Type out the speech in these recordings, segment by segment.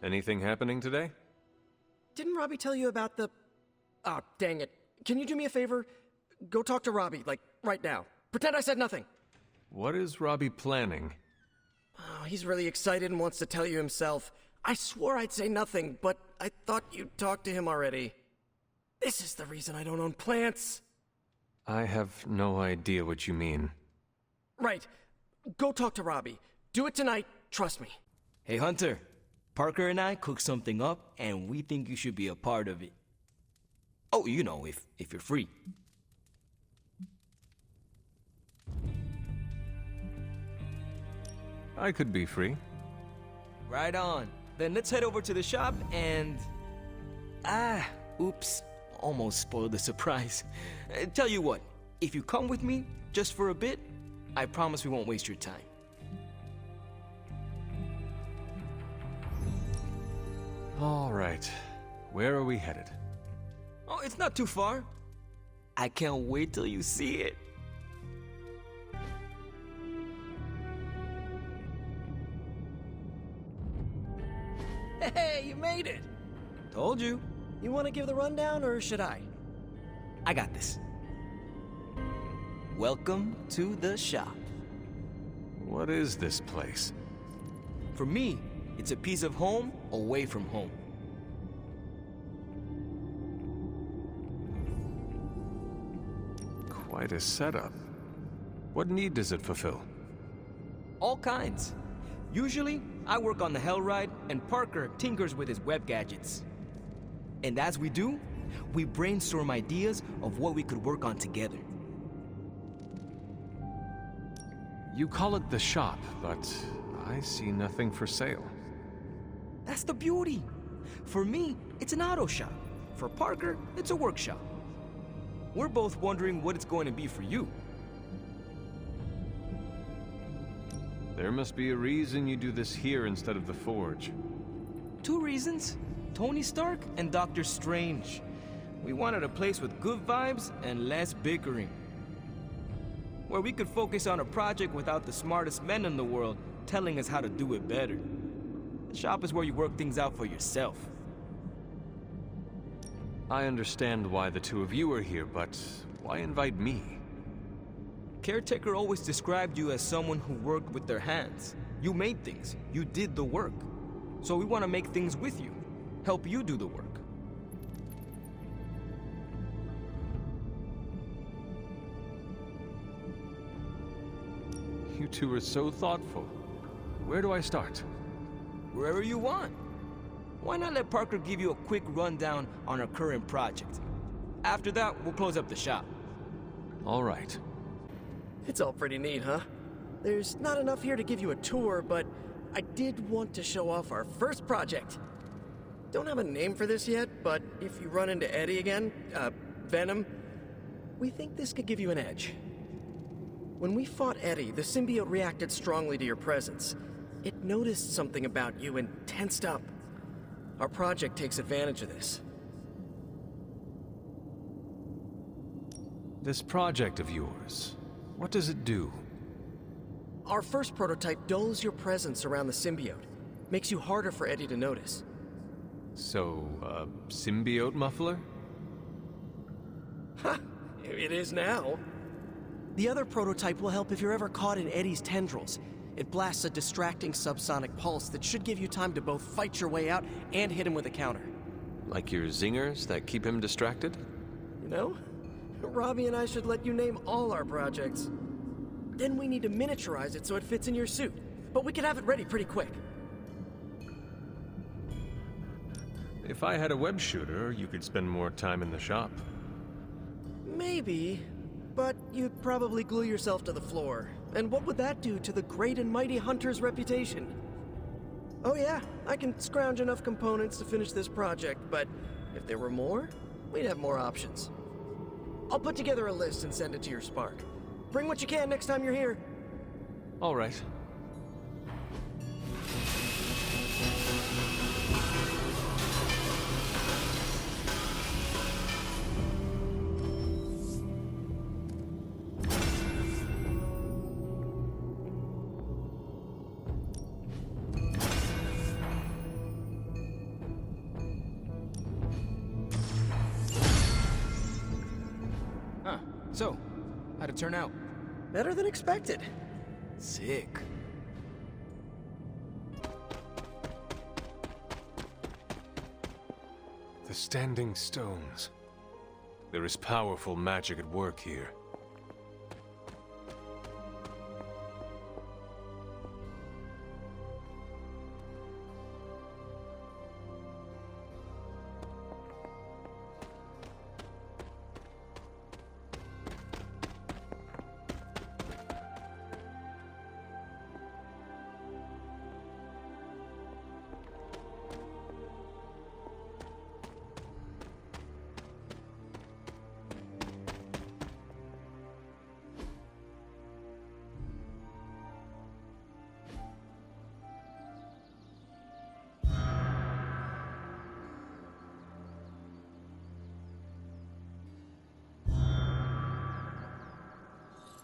Anything happening today? Didn't Robbie tell you about the... Ah, dang it. Can you do me a favor? Go talk to Robbie, like, right now. Pretend I said nothing. What is Robbie planning? Oh, he's really excited and wants to tell you himself. I swore I'd say nothing, but I thought you'd talked to him already. This is the reason I don't own plants. I have no idea what you mean. Right. Go talk to Robbie. Do it tonight, trust me. Hey Hunter, Parker and I cooked something up and we think you should be a part of it. Oh, you know, if you're free. I could be free. Right on. Then let's head over to the shop and... oops. Almost spoiled the surprise. Tell you what, if you come with me, just for a bit, I promise we won't waste your time. All right. Where are we headed? Oh, it's not too far. I can't wait till you see it. Hey, you made it! Told you. You want to give the rundown, or should I? I got this. Welcome to the shop. What is this place? For me, it's a piece of home away from home. Quite a setup. What need does it fulfill? All kinds. Usually, I work on the Hellride, and Parker tinkers with his web gadgets. And as we do, we brainstorm ideas of what we could work on together. You call it the shop, but I see nothing for sale. That's the beauty. For me, it's an auto shop. For Parker, it's a workshop. We're both wondering what it's going to be for you. There must be a reason you do this here instead of the Forge. 2 reasons. Tony Stark and Doctor Strange. We wanted a place with good vibes and less bickering. Where we could focus on a project without the smartest men in the world telling us how to do it better. The shop is where you work things out for yourself. I understand why the two of you are here, but why invite me? Caretaker always described you as someone who worked with their hands. You made things. You did the work. So we want to make things with you. Help you do the work. You two are so thoughtful. Where do I start? Wherever you want. Why not let Parker give you a quick rundown on our current project? After that, we'll close up the shop. All right. It's all pretty neat, huh? There's not enough here to give you a tour, but I did want to show off our first project. Don't have a name for this yet, but if you run into Eddie again, Venom, we think this could give you an edge. When we fought Eddie, the symbiote reacted strongly to your presence. It noticed something about you and tensed up. Our project takes advantage of this. This project of yours, what does it do? Our first prototype dulls your presence around the symbiote. Makes you harder for Eddie to notice. So, symbiote muffler? Ha! It is now. The other prototype will help if you're ever caught in Eddie's tendrils. It blasts a distracting subsonic pulse that should give you time to both fight your way out and hit him with a counter. Like your zingers that keep him distracted? You know, Robbie and I should let you name all our projects. Then we need to miniaturize it so it fits in your suit. But we could have it ready pretty quick. If I had a web shooter, you could spend more time in the shop. Maybe, but you'd probably glue yourself to the floor. And what would that do to the great and mighty Hunter's reputation? Oh yeah, I can scrounge enough components to finish this project, but if there were more, we'd have more options. I'll put together a list and send it to your Spark. Bring what you can next time you're here. All right. So, how'd it turn out? Better than expected. Sick. The Standing Stones. There is powerful magic at work here.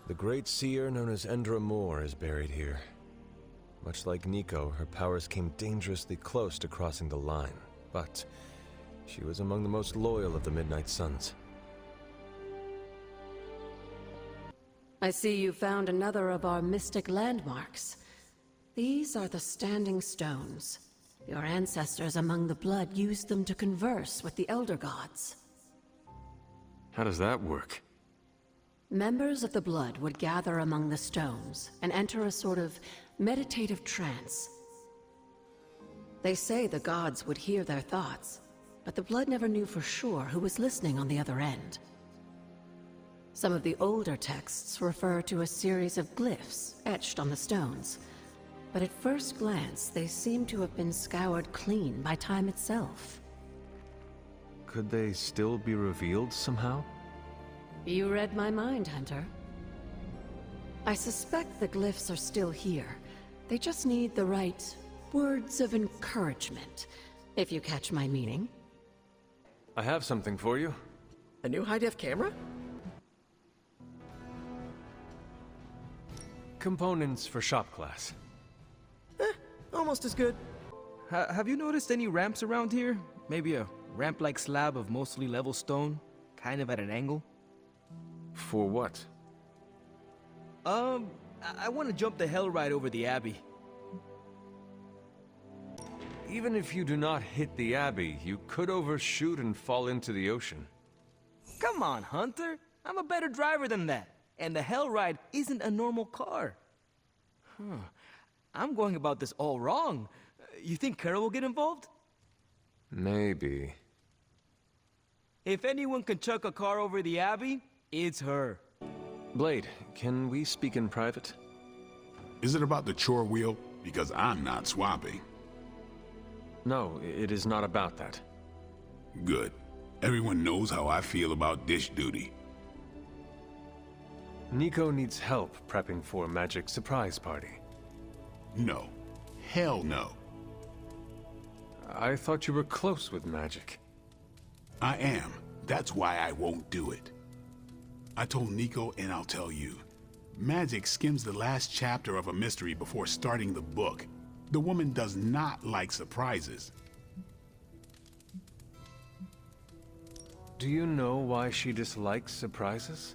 The great seer known as Endra Moore is buried here. Much like Nico, her powers came dangerously close to crossing the line, but she was among the most loyal of the Midnight Suns. I see you found another of our mystic landmarks. These are the Standing Stones. Your ancestors among the Blood used them to converse with the Elder Gods. How does that work? Members of the Blood would gather among the stones and enter a sort of meditative trance. They say the gods would hear their thoughts, but the Blood never knew for sure who was listening on the other end. Some of the older texts refer to a series of glyphs etched on the stones, but at first glance they seem to have been scoured clean by time itself. Could they still be revealed somehow? You read my mind, Hunter. I suspect the glyphs are still here. They just need the right words of encouragement, if you catch my meaning. I have something for you. A new high-def camera? Components for shop class. Almost as good. Have you noticed any ramps around here? Maybe a ramp-like slab of mostly level stone, kind of at an angle? For what? I want to jump the hell ride over the Abbey. Even if you do not hit the Abbey, you could overshoot and fall into the ocean. Come on, Hunter. I'm a better driver than that. And the hell ride isn't a normal car. I'm going about this all wrong. You think Carol will get involved? Maybe. If anyone can chuck a car over the Abbey, it's her. Blade, can we speak in private? Is it about the chore wheel? Because I'm not swapping. No, it is not about that. Good. Everyone knows how I feel about dish duty. Nico needs help prepping for a magic surprise party. No. Hell no. I thought you were close with magic. I am. That's why I won't do it. I told Nico, and I'll tell you. Magic skims the last chapter of a mystery before starting the book. The woman does not like surprises. Do you know why she dislikes surprises?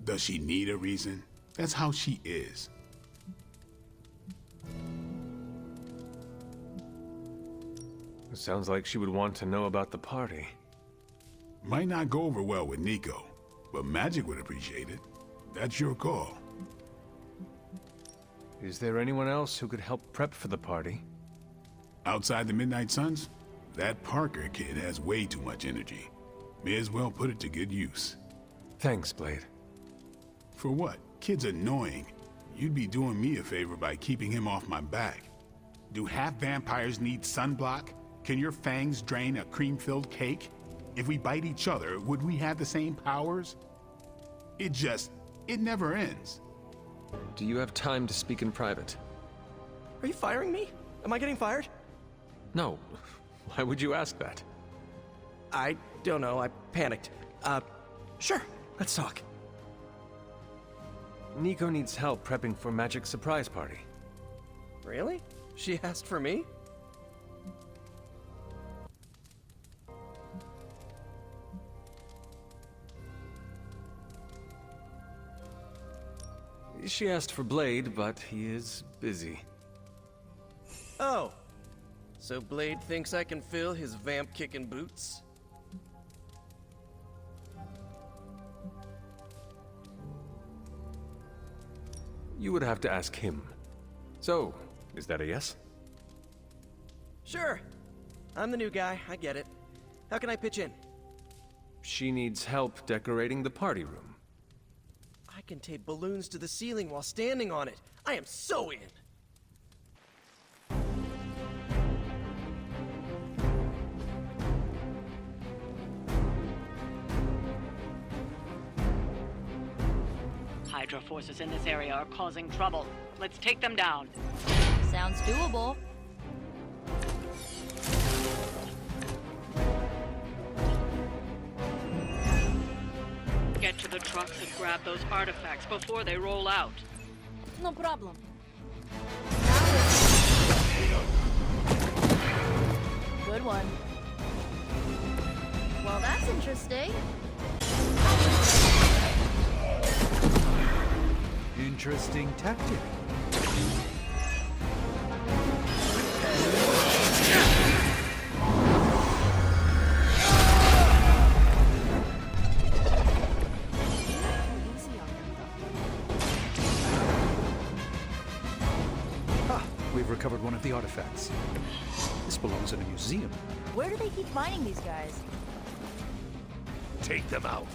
Does she need a reason? That's how she is. It sounds like she would want to know about the party. Might not go over well with Nico, but Magic would appreciate it. That's your call. Is there anyone else who could help prep for the party? Outside the Midnight Suns, that Parker kid has way too much energy. May as well put it to good use. Thanks, Blade. For what? Kid's annoying. You'd be doing me a favor by keeping him off my back. Do half vampires need sunblock? Can your fangs drain a cream-filled cake? If we bite each other, would we have the same powers? It never ends. Do you have time to speak in private? Are you firing me? Am I getting fired? No. Why would you ask that? I don't know. I panicked. Sure. Let's talk. Nico needs help prepping for Magic surprise party. Really? She asked for me? She asked for Blade, but he is busy. Oh, so Blade thinks I can fill his vamp-kicking boots? You would have to ask him. So, is that a yes? Sure. I'm the new guy, I get it. How can I pitch in? She needs help decorating the party room. I can tape balloons to the ceiling while standing on it. I am so in! Hydra forces in this area are causing trouble. Let's take them down. Sounds doable. Get to the trucks and grab those artifacts before they roll out. No problem. Good one. Well, that's interesting. Interesting tactic. We've recovered one of the artifacts. This belongs in a museum. Where do they keep finding these guys? Take them out.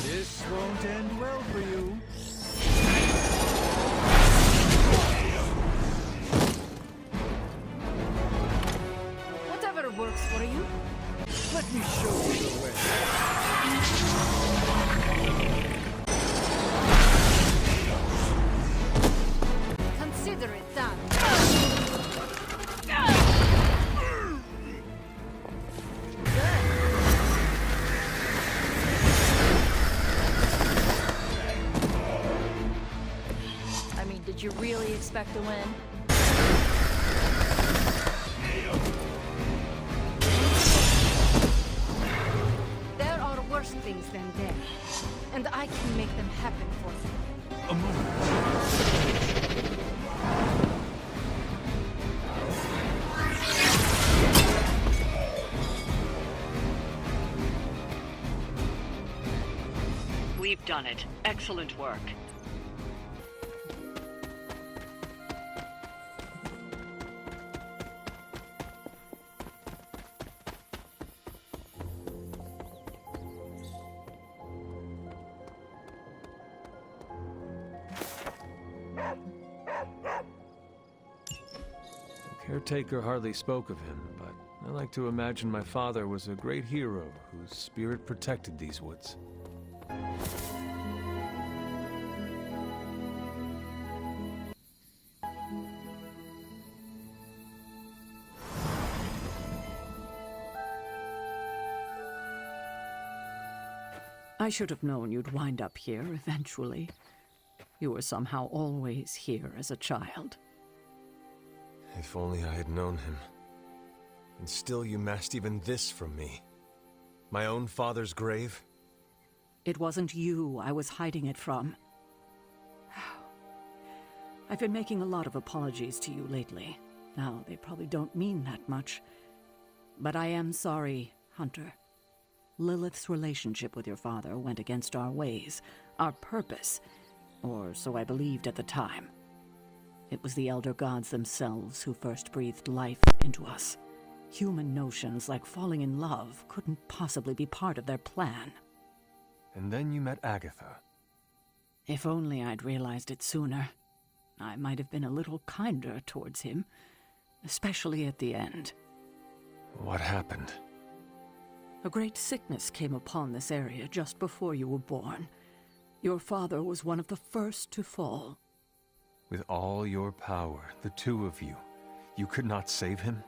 This won't end well for you. Whatever works for you. Let me show you the way. Consider it done. I mean, did you really expect to win? There are worse things than death, and I can make them happen for you. A moment. We've done it. Excellent work. The caretaker hardly spoke of him, but I like to imagine my father was a great hero whose spirit protected these woods. I should have known you'd wind up here eventually. You were somehow always here as a child. If only I had known him. And still you masked even this from me. My own father's grave? It wasn't you I was hiding it from. I've been making a lot of apologies to you lately. Now, they probably don't mean that much. But I am sorry, Hunter. Lilith's relationship with your father went against our ways, our purpose, or so I believed at the time. It was the Elder Gods themselves who first breathed life into us. Human notions like falling in love couldn't possibly be part of their plan. And then you met Agatha. If only I'd realized it sooner. I might have been a little kinder towards him, especially at the end. What happened? A great sickness came upon this area just before you were born. Your father was one of the first to fall. With all your power, the two of you, you could not save him?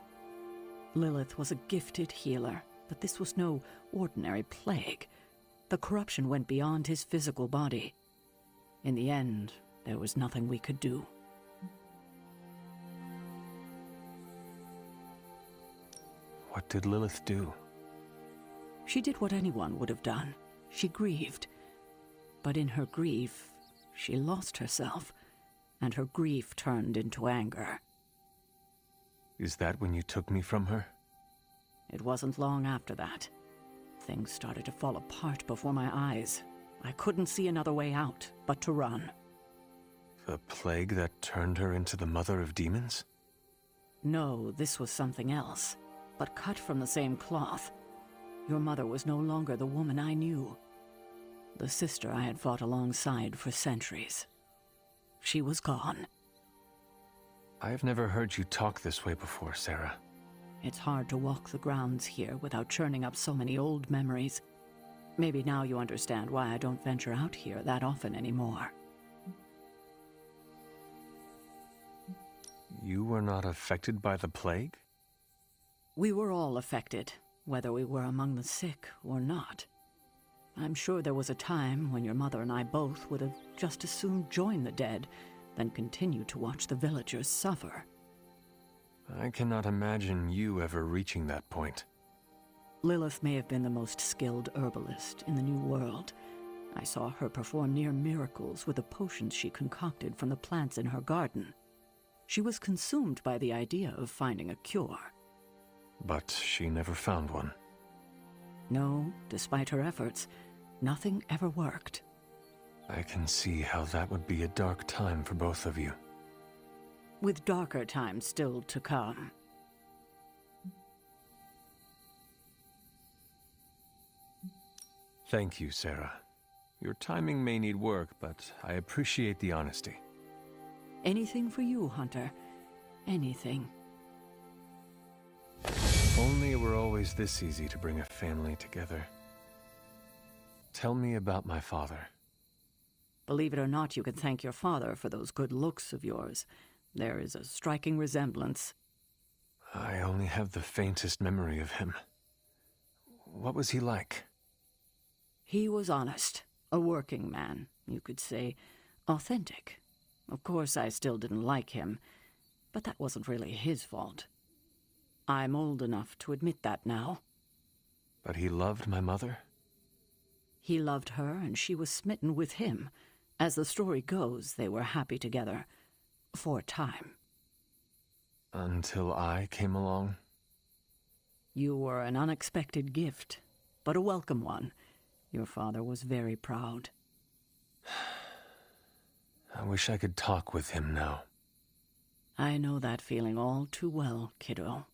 Lilith was a gifted healer, but this was no ordinary plague. The corruption went beyond his physical body. In the end, there was nothing we could do. What did Lilith do? She did what anyone would have done. She grieved. But in her grief, she lost herself, and her grief turned into anger. Is that when you took me from her? It wasn't long after that. Things started to fall apart before my eyes. I couldn't see another way out but to run. The plague that turned her into the mother of demons? No, this was something else, but cut from the same cloth. Your mother was no longer the woman I knew. The sister I had fought alongside for centuries. She was gone. I've never heard you talk this way before, Sarah. It's hard to walk the grounds here without churning up so many old memories. Maybe now you understand why I don't venture out here that often anymore. You were not affected by the plague? We were all affected, whether we were among the sick or not. I'm sure there was a time when your mother and I both would have just as soon joined the dead than continue to watch the villagers suffer. I cannot imagine you ever reaching that point. Lilith may have been the most skilled herbalist in the New World. I saw her perform near miracles with the potions she concocted from the plants in her garden. She was consumed by the idea of finding a cure. But she never found one. No, despite her efforts, nothing ever worked. I can see how that would be a dark time for both of you. With darker times still to come. Thank you, Sarah. Your timing may need work, but I appreciate the honesty. Anything for you, Hunter. Anything. If only it were always this easy to bring a family together. Tell me about my father. Believe it or not, you can thank your father for those good looks of yours. There is a striking resemblance. I only have the faintest memory of him. What was he like? He was honest. A working man, you could say. Authentic. Of course, I still didn't like him, but that wasn't really his fault. I'm old enough to admit that now. But he loved my mother? He loved her, and she was smitten with him. As the story goes, they were happy together. For a time. Until I came along? You were an unexpected gift, but a welcome one. Your father was very proud. I wish I could talk with him now. I know that feeling all too well, kiddo.